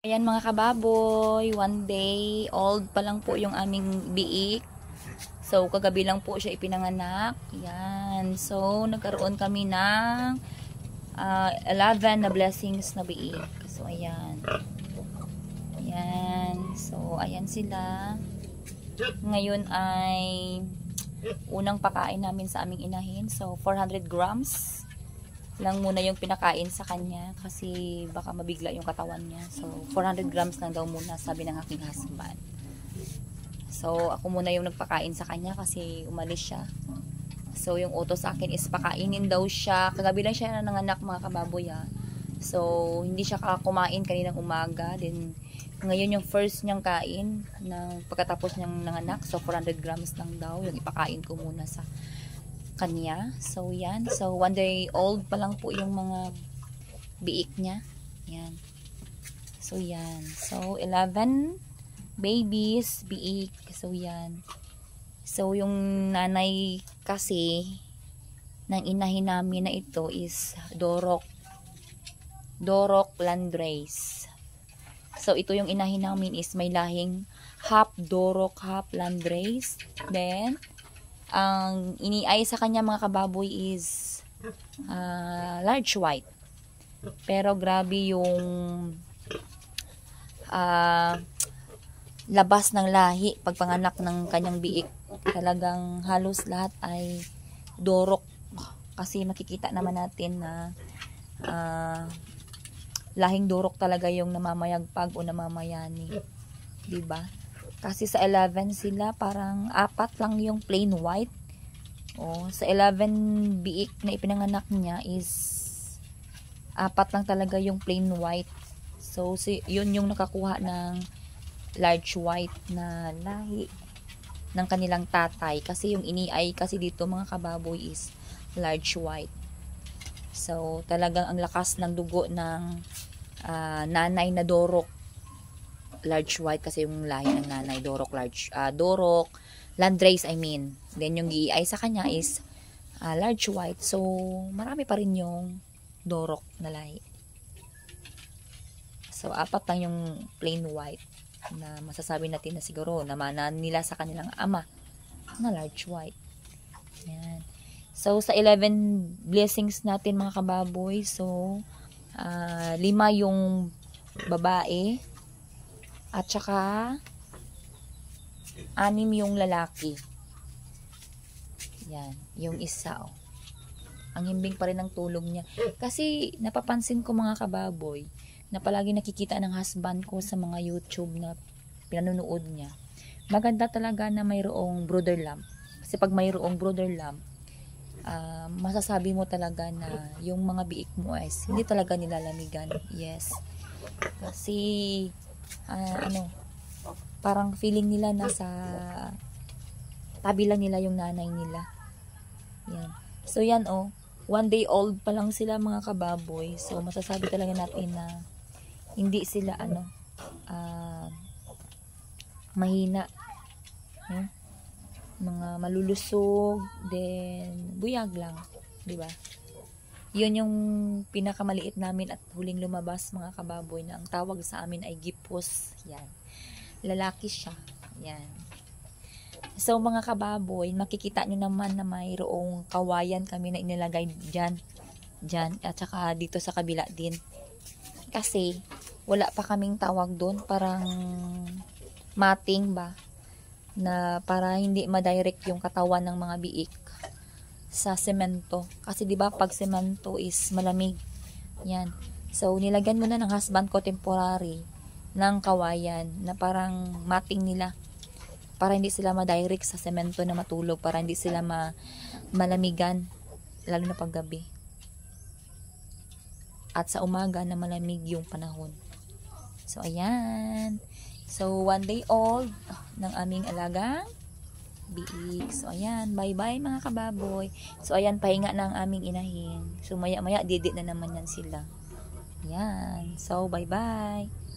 Ayan mga kababoy, 1 day old pa lang po yung aming biik. So, kagabi lang po siya ipinanganak. Yan. So, nagkaroon kami ng 11 na blessings na biik. So, ayan. Ayan. So, ayan sila. Ngayon ay unang pakain namin sa aming inahin. So, 400 grams lang muna yung pinakain sa kanya kasi baka mabigla yung katawan niya. So, 400 grams lang daw muna, sabi ng aking husband. So, ako muna yung nagpakain sa kanya kasi umalis siya. So, yung utos sa akin is pakainin daw siya. Kagabi lang siya nanganak mga kababoy ha. So, hindi siya kumain kaninang umaga. Then, ngayon yung first niyang kain ng pagkatapos niyang nanganak. So, 400 grams lang daw yung ipakain ko muna sa kanya. So, yan. So, 1 day old pa lang po yung mga biik niya. Yan. So, yan. So, 11 babies, biik. So, yan. So, yung nanay kasi ng inahin namin na ito is Dorok Landrace. So, ito yung inahin namin is may lahing half Dorok, half Landrace. Then, ang iniay sa kanya mga kababoy is large white. Pero grabe yung labas ng lahi pagpanganak ng kanyang biik. Talagang halos lahat ay Dorok. Kasi makikita naman natin na lahing Dorok talaga yung namamayagpag o namamayani. Diba? Kasi sa 11 sila, parang 4 lang yung plain white. O, sa 11 biik na ipinanganak niya is 4 lang talaga yung plain white. So, yun yung nakakuha ng large white na lahi ng kanilang tatay. Kasi yung iniay kasi dito mga kababoy is large white. So, talagang ang lakas ng dugo ng nanay na Dorok. Large white kasi yung lahi ng nanay. Dorok Landrace I mean. Then yung giiay sa kanya is large white. So, marami pa rin yung Dorok na lahi. So, 4 lang yung plain white na masasabi natin na siguro namana nila sa kanilang ama na large white. Yan. So, sa 11 blessings natin mga kababoy, so 5 yung babae at saka 6 yung lalaki. Yan, yung isa oh. Ang himbing pa rin ng tulog niya. Kasi napapansin ko mga kababoy na palagi nakikita ng husband ko sa mga YouTube na pinanunood niya. Maganda talaga na mayroong brother lamb. Kasi pag mayroong brother lamb, masasabi mo talaga na yung mga biik mo is hindi talaga nilalamigan. Yes. Kasi parang feeling nila nasa tabi lang nila yung nanay nila. Yan. So yan oh, 1 day old pa lang sila mga kababoy. So masasabi talaga natin na hindi sila mahina. Mga malulusog, then buyag lang, 'di ba? 'Yun yung pinakamaliit namin at huling lumabas mga kababoy na ang tawag sa amin ay gipos. Yan. Lalaki siya. Yan. So mga kababoy, makikita nyo naman na mayroong kawayan kami na inilagay dyan at saka dito sa kabila din. Kasi wala pa kaming tawag doon, parang mating ba, na para hindi ma-direct yung katawan ng mga biik sa semento. Kasi 'di ba pag semento is malamig. Yan. So nilagyan muna ng husband ko temporary ng kawayan na parang mating nila para hindi sila ma-direct sa semento na matulog, para hindi sila malamigan lalo na pag gabi. At sa umaga na malamig yung panahon. So ayan. So 1 day old ng aming alagang biik. So ayan, bye-bye mga kababoy. So ayan, pahinga na ang aming inahin. So maya-maya didi na naman yan sila. Ayan. So bye-bye.